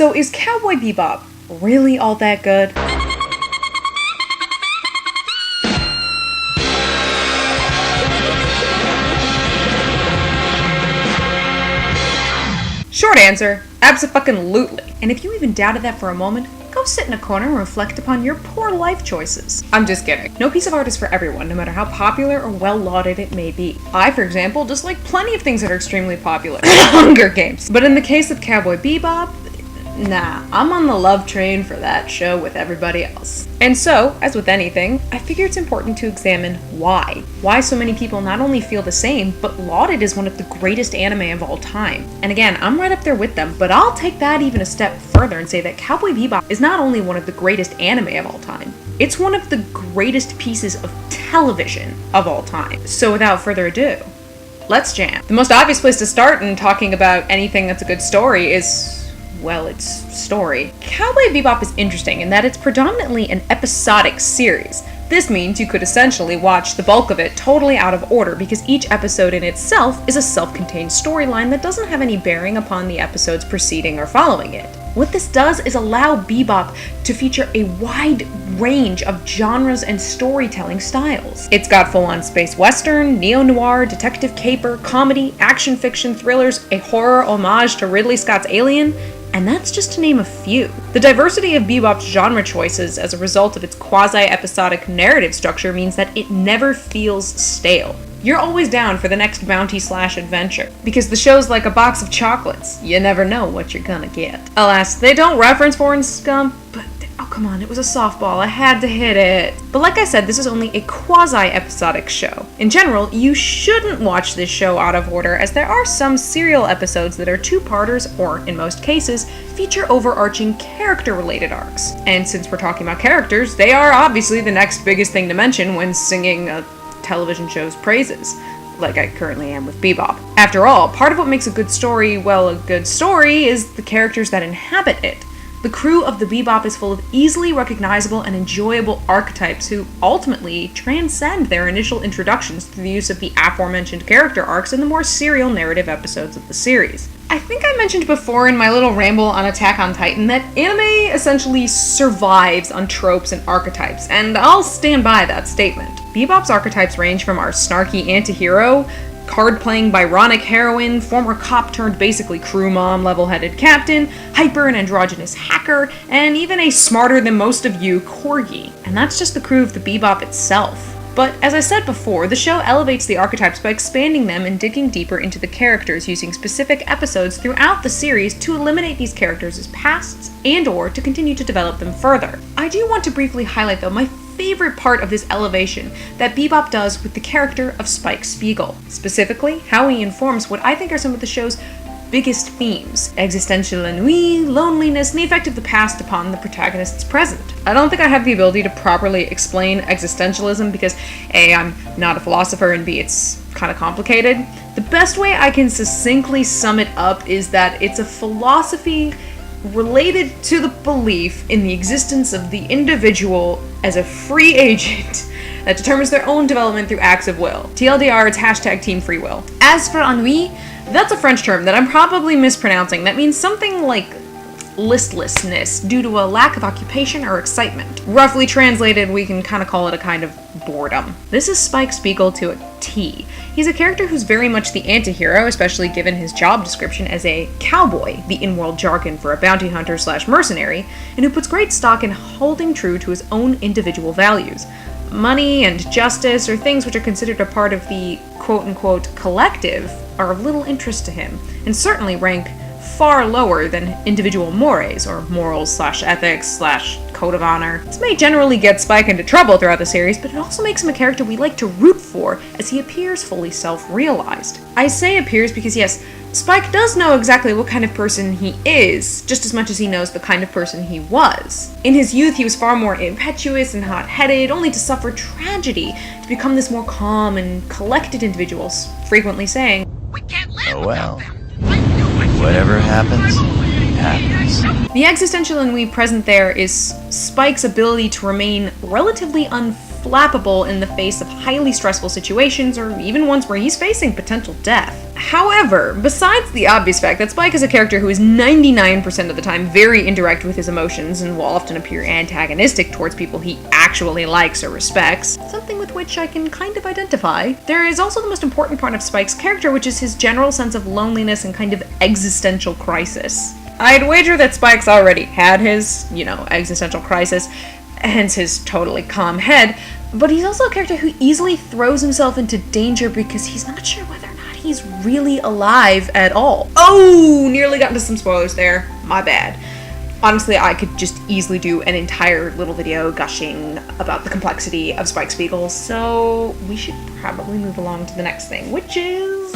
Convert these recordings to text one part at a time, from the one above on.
So is Cowboy Bebop really all that good? Short answer, abso-fucking-lutely. And if you even doubted that for a moment, go sit in a corner and reflect upon your poor life choices. I'm just kidding. No piece of art is for everyone, no matter how popular or well-lauded it may be. I, for example, dislike plenty of things that are extremely popular. Hunger Games. But in the case of Cowboy Bebop, nah, I'm on the love train for that show with everybody else. And so, as with anything, I figure it's important to examine why. Why so many people not only feel the same, but laud it as one of the greatest anime of all time. And again, I'm right up there with them, but I'll take that even a step further and say that Cowboy Bebop is not only one of the greatest anime of all time, it's one of the greatest pieces of television of all time. So without further ado, let's jam. The most obvious place to start in talking about anything that's a good story is, well, its story. Cowboy Bebop is interesting in that it's predominantly an episodic series. This means you could essentially watch the bulk of it totally out of order because each episode in itself is a self-contained storyline that doesn't have any bearing upon the episodes preceding or following it. What this does is allow Bebop to feature a wide range of genres and storytelling styles. It's got full-on space western, neo-noir, detective caper, comedy, action fiction, thrillers, a horror homage to Ridley Scott's Alien, and that's just to name a few. The diversity of Bebop's genre choices as a result of its quasi-episodic narrative structure means that it never feels stale. You're always down for the next bounty/adventure, because the show's like a box of chocolates. You never know what you're gonna get. Alas, they don't reference foreign scum, but oh come on, it was a softball, I had to hit it. But like I said, this is only a quasi-episodic show. In general, you shouldn't watch this show out of order, as there are some serial episodes that are two-parters, or in most cases, feature overarching character-related arcs. And since we're talking about characters, they are obviously the next biggest thing to mention when singing a television show's praises, like I currently am with Bebop. After all, part of what makes a good story, well, a good story, is the characters that inhabit it. The crew of the Bebop is full of easily recognizable and enjoyable archetypes who ultimately transcend their initial introductions through the use of the aforementioned character arcs in the more serial narrative episodes of the series. I think I mentioned before in my little ramble on Attack on Titan that anime essentially survives on tropes and archetypes, and I'll stand by that statement. Bebop's archetypes range from our snarky anti-hero, card-playing Byronic heroine, former cop turned basically crew mom, level-headed captain, hyper and androgynous hacker, and even a smarter than most of you corgi. And that's just the crew of the Bebop itself. But as I said before, the show elevates the archetypes by expanding them and digging deeper into the characters using specific episodes throughout the series to eliminate these characters as pasts and/or to continue to develop them further. I do want to briefly highlight though my favorite part of this elevation that Bebop does with the character of Spike Spiegel. Specifically, how he informs what I think are some of the show's biggest themes: existential ennui, loneliness, and the effect of the past upon the protagonist's present. I don't think I have the ability to properly explain existentialism because A, I'm not a philosopher, and B, it's kind of complicated. The best way I can succinctly sum it up is that it's a philosophy related to the belief in the existence of the individual as a free agent that determines their own development through acts of will. TLDR, it's hashtag Team Free Will. As for ennui, that's a French term that I'm probably mispronouncing. That means something like listlessness due to a lack of occupation or excitement. Roughly translated, we can kind of call it a kind of boredom. This is Spike Spiegel to a T. He's a character who's very much the anti-hero, especially given his job description as a cowboy, the in-world jargon for a bounty hunter/mercenary, and who puts great stock in holding true to his own individual values. Money and justice, or things which are considered a part of the quote-unquote collective, are of little interest to him, and certainly rank far lower than individual mores, or morals/ethics/code of honor. This may generally get Spike into trouble throughout the series, but it also makes him a character we like to root for, as he appears fully self-realized. I say appears because yes, Spike does know exactly what kind of person he is, just as much as he knows the kind of person he was. In his youth, he was far more impetuous and hot-headed, only to suffer tragedy, to become this more calm and collected individual, frequently saying, "We can't live without them. Whatever happens, happens." The existential ennui present there is Spike's ability to remain relatively unfazed flappable in the face of highly stressful situations or even ones where he's facing potential death. However, besides the obvious fact that Spike is a character who is 99% of the time very indirect with his emotions and will often appear antagonistic towards people he actually likes or respects, something with which I can kind of identify, there is also the most important part of Spike's character, which is his general sense of loneliness and kind of existential crisis. I'd wager that Spike's already had his, existential crisis, hence his totally calm head, but he's also a character who easily throws himself into danger because he's not sure whether or not he's really alive at all. Oh, nearly got into some spoilers there. My bad. Honestly, I could just easily do an entire little video gushing about the complexity of Spike Spiegel's, so we should probably move along to the next thing, which is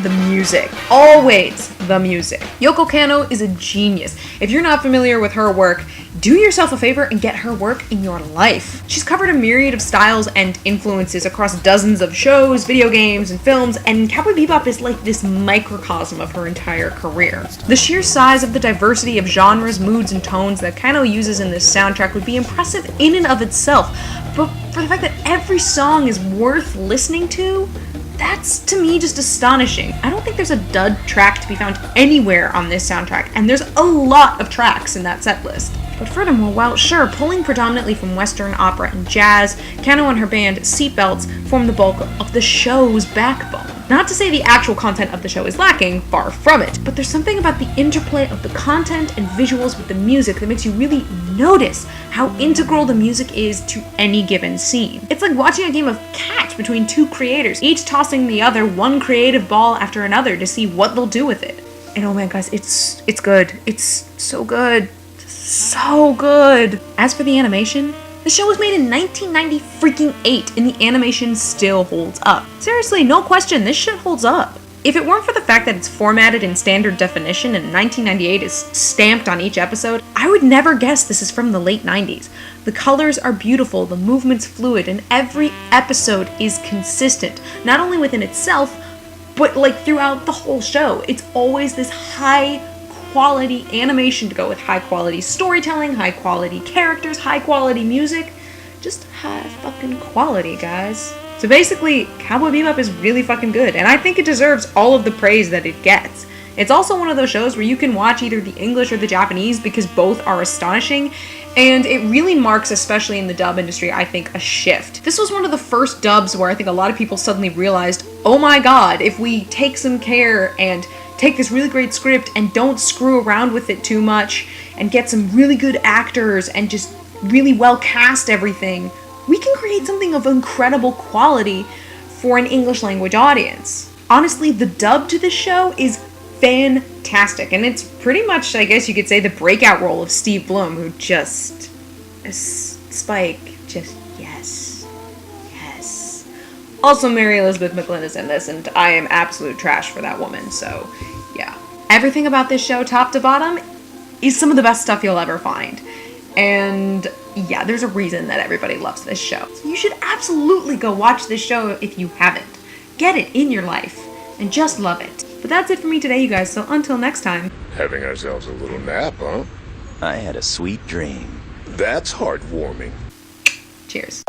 the music. Always the music. Yoko Kanno is a genius. If you're not familiar with her work, do yourself a favor and get her work in your life. She's covered a myriad of styles and influences across dozens of shows, video games, and films, and Cowboy Bebop is like this microcosm of her entire career. The sheer size of the diversity of genres, moods, and tones that Kanno uses in this soundtrack would be impressive in and of itself, but for the fact that every song is worth listening to, that's, to me, just astonishing. I don't think there's a dud track to be found anywhere on this soundtrack, and there's a lot of tracks in that set list. But furthermore, while sure, pulling predominantly from Western opera and jazz, Kanno and her band Seatbelts form the bulk of the show's backbone. Not to say the actual content of the show is lacking, far from it, but there's something about the interplay of the content and visuals with the music that makes you really notice how integral the music is to any given scene. It's like watching a game of catch between two creators, each tossing the other one creative ball after another to see what they'll do with it. And oh man, guys, it's good. It's so good. So good. As for the animation, the show was made in 1998, and the animation still holds up. Seriously, no question, this shit holds up. If it weren't for the fact that it's formatted in standard definition and 1998 is stamped on each episode, I would never guess this is from the late 90s. The colors are beautiful, the movement's fluid, and every episode is consistent, not only within itself, but throughout the whole show. It's always this high quality animation to go with high quality storytelling, high quality characters, high quality music. Just high fucking quality, guys. So basically, Cowboy Bebop is really fucking good, and I think it deserves all of the praise that it gets. It's also one of those shows where you can watch either the English or the Japanese because both are astonishing, and it really marks, especially in the dub industry, I think, a shift. This was one of the first dubs where I think a lot of people suddenly realized, oh my god, if we take some care and take this really great script and don't screw around with it too much and get some really good actors and just really well cast everything, we can create something of incredible quality for an English language audience. Honestly, the dub to this show is fantastic, and it's pretty much, I guess you could say, the breakout role of Steve Blum, who just, Spike, just, yes. Also, Mary Elizabeth McGlynn is in this, and I am absolute trash for that woman, so yeah. Everything about this show, top to bottom, is some of the best stuff you'll ever find. And yeah, there's a reason that everybody loves this show. So you should absolutely go watch this show if you haven't. Get it in your life, and just love it. But that's it for me today, you guys, so until next time. Having ourselves a little nap, huh? I had a sweet dream. That's heartwarming. Cheers.